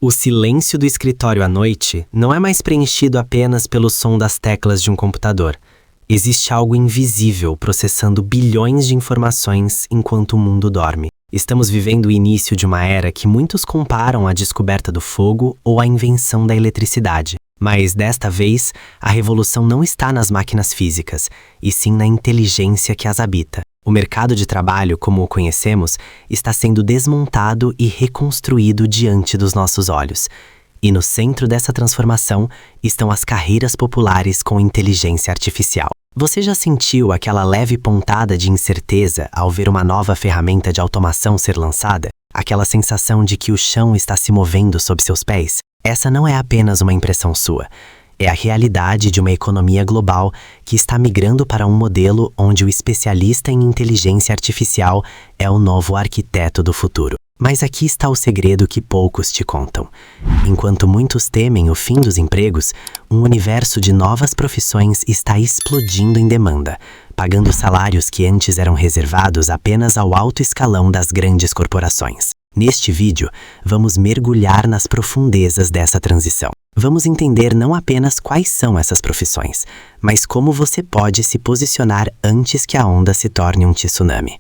O silêncio do escritório à noite não é mais preenchido apenas pelo som das teclas de um computador. Existe algo invisível processando bilhões de informações enquanto o mundo dorme. Estamos vivendo o início de uma era que muitos comparam à descoberta do fogo ou à invenção da eletricidade. Mas, desta vez, a revolução não está nas máquinas físicas, e sim na inteligência que as habita. O mercado de trabalho, como o conhecemos, está sendo desmontado e reconstruído diante dos nossos olhos. E no centro dessa transformação estão as carreiras populares com inteligência artificial. Você já sentiu aquela leve pontada de incerteza ao ver uma nova ferramenta de automação ser lançada? Aquela sensação de que o chão está se movendo sob seus pés? Essa não é apenas uma impressão sua. É a realidade de uma economia global que está migrando para um modelo onde o especialista em inteligência artificial é o novo arquiteto do futuro. Mas aqui está o segredo que poucos te contam. Enquanto muitos temem o fim dos empregos, um universo de novas profissões está explodindo em demanda, pagando salários que antes eram reservados apenas ao alto escalão das grandes corporações. Neste vídeo, vamos mergulhar nas profundezas dessa transição. Vamos entender não apenas quais são essas profissões, mas como você pode se posicionar antes que a onda se torne um tsunami.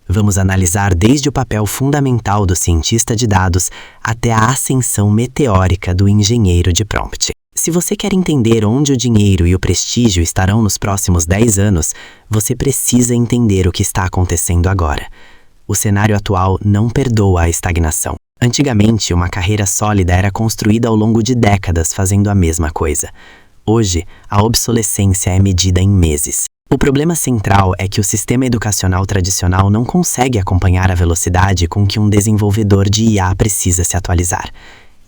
Vamos analisar desde o papel fundamental do cientista de dados até a ascensão meteórica do engenheiro de prompt. Se você quer entender onde o dinheiro e o prestígio estarão nos próximos 10 anos, você precisa entender o que está acontecendo agora. O cenário atual não perdoa a estagnação. Antigamente, uma carreira sólida era construída ao longo de décadas fazendo a mesma coisa. Hoje, a obsolescência é medida em meses. O problema central é que o sistema educacional tradicional não consegue acompanhar a velocidade com que um desenvolvedor de IA precisa se atualizar.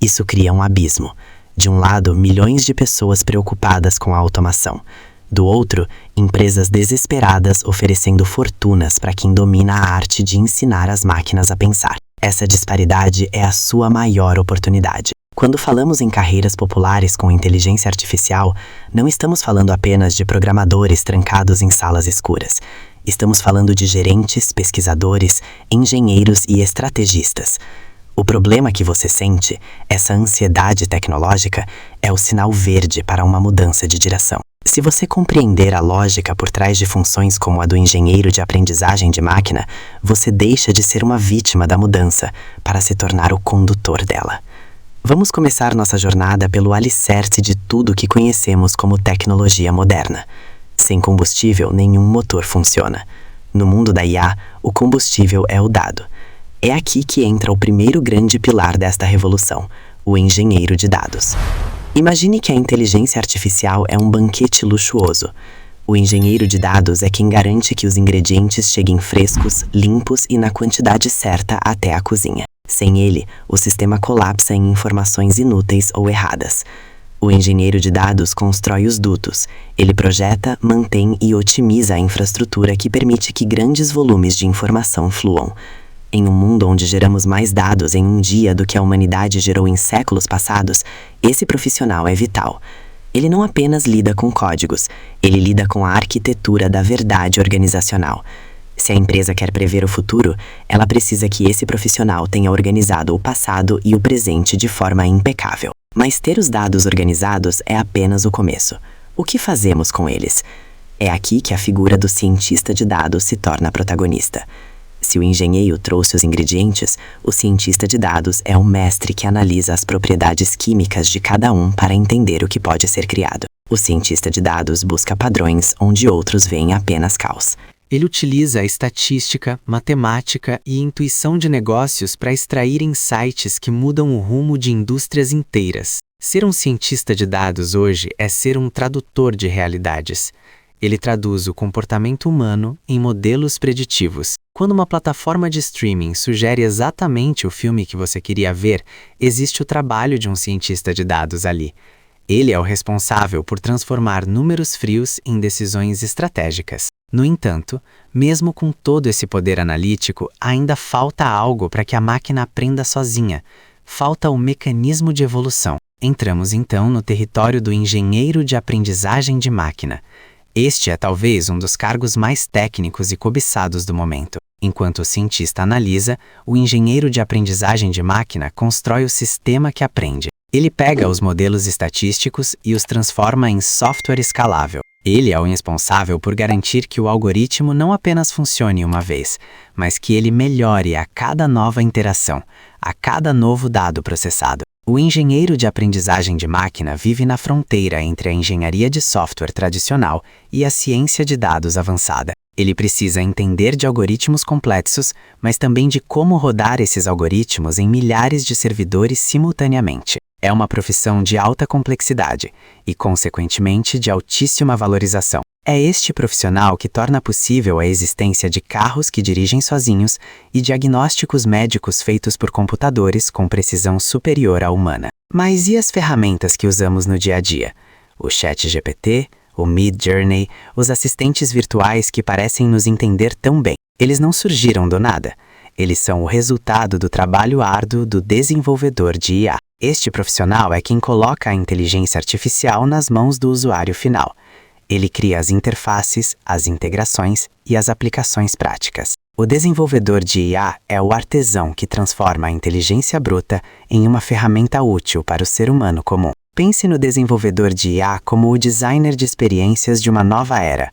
Isso cria um abismo. De um lado, milhões de pessoas preocupadas com a automação. Do outro, empresas desesperadas oferecendo fortunas para quem domina a arte de ensinar as máquinas a pensar. Essa disparidade é a sua maior oportunidade. Quando falamos em carreiras populares com inteligência artificial, não estamos falando apenas de programadores trancados em salas escuras. Estamos falando de gerentes, pesquisadores, engenheiros e estrategistas. O problema que você sente, essa ansiedade tecnológica, é o sinal verde para uma mudança de direção. Se você compreender a lógica por trás de funções como a do engenheiro de aprendizagem de máquina, você deixa de ser uma vítima da mudança para se tornar o condutor dela. Vamos começar nossa jornada pelo alicerce de tudo que conhecemos como tecnologia moderna. Sem combustível, nenhum motor funciona. No mundo da IA, o combustível é o dado. É aqui que entra o primeiro grande pilar desta revolução, o engenheiro de dados. Imagine que a inteligência artificial é um banquete luxuoso. O engenheiro de dados é quem garante que os ingredientes cheguem frescos, limpos e na quantidade certa até a cozinha. Sem ele, o sistema colapsa em informações inúteis ou erradas. O engenheiro de dados constrói os dutos. Ele projeta, mantém e otimiza a infraestrutura que permite que grandes volumes de informação fluam. Em um mundo onde geramos mais dados em um dia do que a humanidade gerou em séculos passados, esse profissional é vital. Ele não apenas lida com códigos, ele lida com a arquitetura da verdade organizacional. Se a empresa quer prever o futuro, ela precisa que esse profissional tenha organizado o passado e o presente de forma impecável. Mas ter os dados organizados é apenas o começo. O que fazemos com eles? É aqui que a figura do cientista de dados se torna protagonista. Se o engenheiro trouxe os ingredientes, o cientista de dados é o mestre que analisa as propriedades químicas de cada um para entender o que pode ser criado. O cientista de dados busca padrões onde outros veem apenas caos. Ele utiliza a estatística, matemática e intuição de negócios para extrair insights que mudam o rumo de indústrias inteiras. Ser um cientista de dados hoje é ser um tradutor de realidades. Ele traduz o comportamento humano em modelos preditivos. Quando uma plataforma de streaming sugere exatamente o filme que você queria ver, existe o trabalho de um cientista de dados ali. Ele é o responsável por transformar números frios em decisões estratégicas. No entanto, mesmo com todo esse poder analítico, ainda falta algo para que a máquina aprenda sozinha. Falta o mecanismo de evolução. Entramos então no território do engenheiro de aprendizagem de máquina. Este é talvez um dos cargos mais técnicos e cobiçados do momento. Enquanto o cientista analisa, o engenheiro de aprendizagem de máquina constrói o sistema que aprende. Ele pega os modelos estatísticos e os transforma em software escalável. Ele é o responsável por garantir que o algoritmo não apenas funcione uma vez, mas que ele melhore a cada nova interação, a cada novo dado processado. O engenheiro de aprendizagem de máquina vive na fronteira entre a engenharia de software tradicional e a ciência de dados avançada. Ele precisa entender de algoritmos complexos, mas também de como rodar esses algoritmos em milhares de servidores simultaneamente. É uma profissão de alta complexidade e, consequentemente, de altíssima valorização. É este profissional que torna possível a existência de carros que dirigem sozinhos e diagnósticos médicos feitos por computadores com precisão superior à humana. Mas e as ferramentas que usamos no dia a dia? O ChatGPT, o Midjourney, os assistentes virtuais que parecem nos entender tão bem. Eles não surgiram do nada. Eles são o resultado do trabalho árduo do desenvolvedor de IA. Este profissional é quem coloca a inteligência artificial nas mãos do usuário final. Ele cria as interfaces, as integrações e as aplicações práticas. O desenvolvedor de IA é o artesão que transforma a inteligência bruta em uma ferramenta útil para o ser humano comum. Pense no desenvolvedor de IA como o designer de experiências de uma nova era.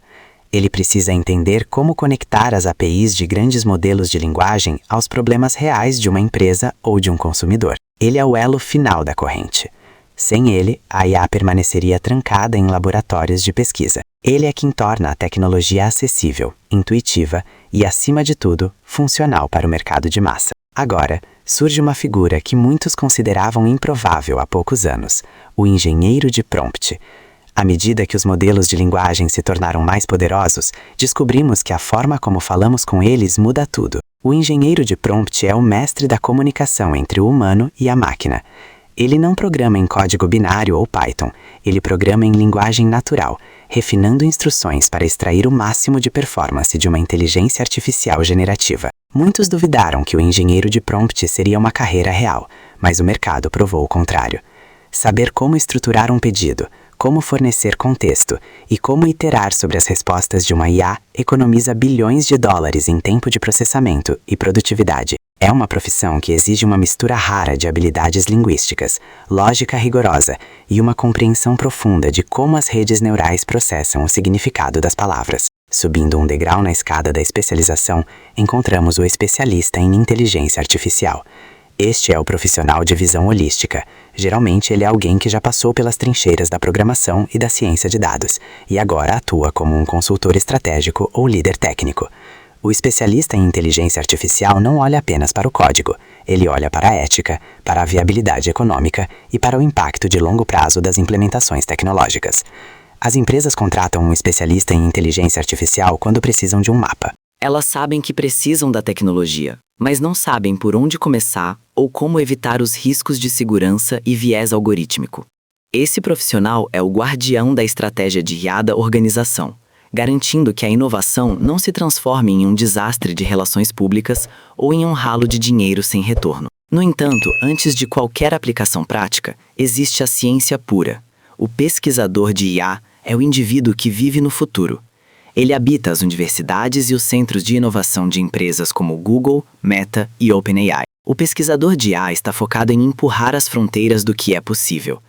Ele precisa entender como conectar as APIs de grandes modelos de linguagem aos problemas reais de uma empresa ou de um consumidor. Ele é o elo final da corrente. Sem ele, a IA permaneceria trancada em laboratórios de pesquisa. Ele é quem torna a tecnologia acessível, intuitiva e, acima de tudo, funcional para o mercado de massa. Agora, surge uma figura que muitos consideravam improvável há poucos anos: o engenheiro de prompt. À medida que os modelos de linguagem se tornaram mais poderosos, descobrimos que a forma como falamos com eles muda tudo. O engenheiro de prompt é o mestre da comunicação entre o humano e a máquina. Ele não programa em código binário ou Python, ele programa em linguagem natural, refinando instruções para extrair o máximo de performance de uma inteligência artificial generativa. Muitos duvidaram que o engenheiro de prompt seria uma carreira real, mas o mercado provou o contrário. Saber como estruturar um pedido, como fornecer contexto e como iterar sobre as respostas de uma IA economiza bilhões de dólares em tempo de processamento e produtividade. É uma profissão que exige uma mistura rara de habilidades linguísticas, lógica rigorosa e uma compreensão profunda de como as redes neurais processam o significado das palavras. Subindo um degrau na escada da especialização, encontramos o especialista em inteligência artificial. Este é o profissional de visão holística. Geralmente ele é alguém que já passou pelas trincheiras da programação e da ciência de dados, e agora atua como um consultor estratégico ou líder técnico. O especialista em inteligência artificial não olha apenas para o código, ele olha para a ética, para a viabilidade econômica e para o impacto de longo prazo das implementações tecnológicas. As empresas contratam um especialista em inteligência artificial quando precisam de um mapa. Elas sabem que precisam da tecnologia, mas não sabem por onde começar ou como evitar os riscos de segurança e viés algorítmico. Esse profissional é o guardião da estratégia de IA da organização, garantindo que a inovação não se transforme em um desastre de relações públicas ou em um ralo de dinheiro sem retorno. No entanto, antes de qualquer aplicação prática, existe a ciência pura. O pesquisador de IA é o indivíduo que vive no futuro. Ele habita as universidades e os centros de inovação de empresas como Google, Meta e OpenAI. O pesquisador de IA está focado em empurrar as fronteiras do que é possível.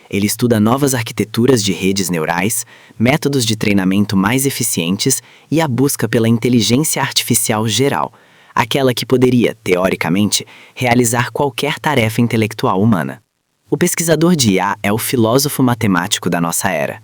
Ele estuda novas arquiteturas de redes neurais, métodos de treinamento mais eficientes e a busca pela inteligência artificial geral, aquela que poderia, teoricamente, realizar qualquer tarefa intelectual humana. O pesquisador de IA é o filósofo matemático da nossa era.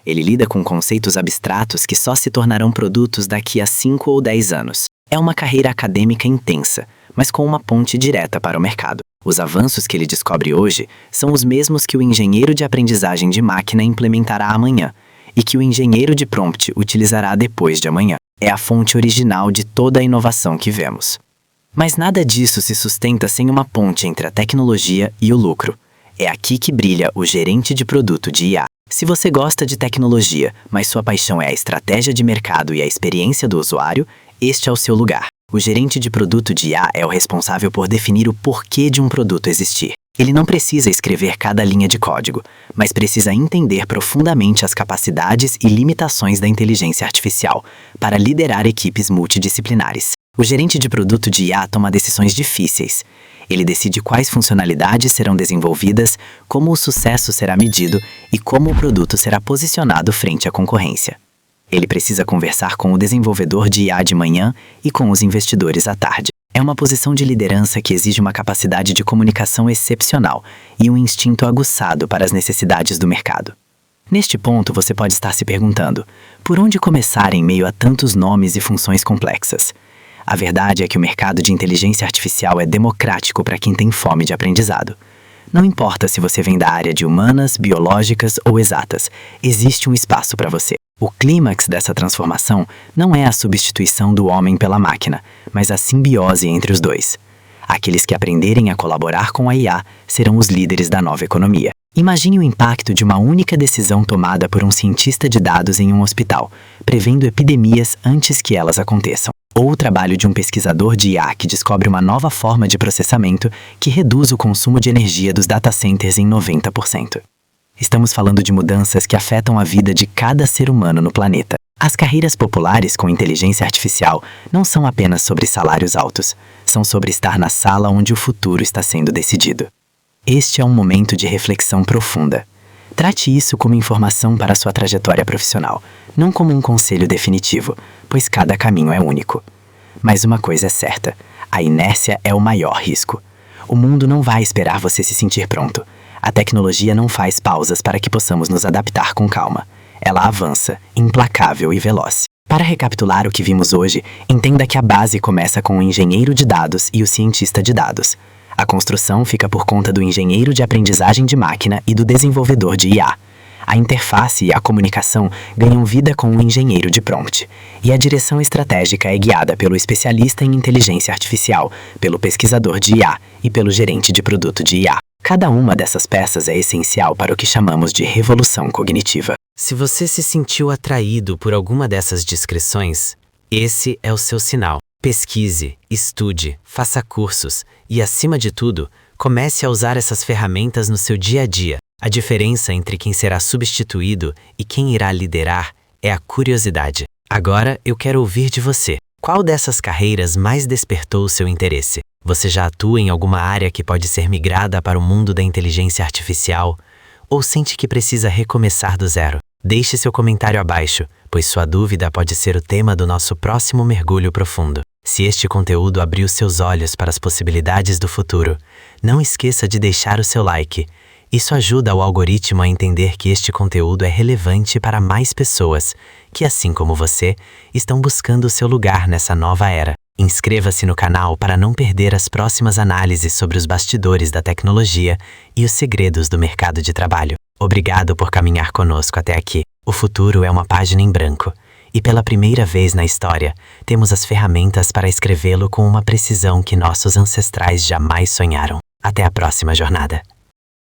Ele lida com conceitos abstratos que só se tornarão produtos daqui a 5 ou 10 anos. É uma carreira acadêmica intensa, mas com uma ponte direta para o mercado. Os avanços que ele descobre hoje são os mesmos que o engenheiro de aprendizagem de máquina implementará amanhã e que o engenheiro de prompt utilizará depois de amanhã. É a fonte original de toda a inovação que vemos. Mas nada disso se sustenta sem uma ponte entre a tecnologia e o lucro. É aqui que brilha o gerente de produto de IA. Se você gosta de tecnologia, mas sua paixão é a estratégia de mercado e a experiência do usuário, este é o seu lugar. O gerente de produto de IA é o responsável por definir o porquê de um produto existir. Ele não precisa escrever cada linha de código, mas precisa entender profundamente as capacidades e limitações da inteligência artificial para liderar equipes multidisciplinares. O gerente de produto de IA toma decisões difíceis. Ele decide quais funcionalidades serão desenvolvidas, como o sucesso será medido e como o produto será posicionado frente à concorrência. Ele precisa conversar com o desenvolvedor de IA de manhã e com os investidores à tarde. É uma posição de liderança que exige uma capacidade de comunicação excepcional e um instinto aguçado para as necessidades do mercado. Neste ponto, você pode estar se perguntando: por onde começar em meio a tantos nomes e funções complexas? A verdade é que o mercado de inteligência artificial é democrático para quem tem fome de aprendizado. Não importa se você vem da área de humanas, biológicas ou exatas, existe um espaço para você. O clímax dessa transformação não é a substituição do homem pela máquina, mas a simbiose entre os dois. Aqueles que aprenderem a colaborar com a IA serão os líderes da nova economia. Imagine o impacto de uma única decisão tomada por um cientista de dados em um hospital, prevendo epidemias antes que elas aconteçam. Ou o trabalho de um pesquisador de IA que descobre uma nova forma de processamento que reduz o consumo de energia dos data centers em 90%. Estamos falando de mudanças que afetam a vida de cada ser humano no planeta. As carreiras populares com inteligência artificial não são apenas sobre salários altos, são sobre estar na sala onde o futuro está sendo decidido. Este é um momento de reflexão profunda. Trate isso como informação para a sua trajetória profissional, não como um conselho definitivo, pois cada caminho é único. Mas uma coisa é certa: a inércia é o maior risco. O mundo não vai esperar você se sentir pronto. A tecnologia não faz pausas para que possamos nos adaptar com calma. Ela avança, implacável e veloz. Para recapitular o que vimos hoje, entenda que a base começa com o engenheiro de dados e o cientista de dados. A construção fica por conta do engenheiro de aprendizagem de máquina e do desenvolvedor de IA. A interface e a comunicação ganham vida com o engenheiro de prompt. E a direção estratégica é guiada pelo especialista em inteligência artificial, pelo pesquisador de IA e pelo gerente de produto de IA. Cada uma dessas peças é essencial para o que chamamos de revolução cognitiva. Se você se sentiu atraído por alguma dessas descrições, esse é o seu sinal. Pesquise, estude, faça cursos e, acima de tudo, comece a usar essas ferramentas no seu dia a dia. A diferença entre quem será substituído e quem irá liderar é a curiosidade. Agora eu quero ouvir de você. Qual dessas carreiras mais despertou o seu interesse? Você já atua em alguma área que pode ser migrada para o mundo da inteligência artificial? Ou sente que precisa recomeçar do zero? Deixe seu comentário abaixo, pois sua dúvida pode ser o tema do nosso próximo mergulho profundo. Se este conteúdo abriu seus olhos para as possibilidades do futuro, não esqueça de deixar o seu like. Isso ajuda o algoritmo a entender que este conteúdo é relevante para mais pessoas que, assim como você, estão buscando o seu lugar nessa nova era. Inscreva-se no canal para não perder as próximas análises sobre os bastidores da tecnologia e os segredos do mercado de trabalho. Obrigado por caminhar conosco até aqui. O futuro é uma página em branco. E pela primeira vez na história, temos as ferramentas para escrevê-lo com uma precisão que nossos ancestrais jamais sonharam. Até a próxima jornada.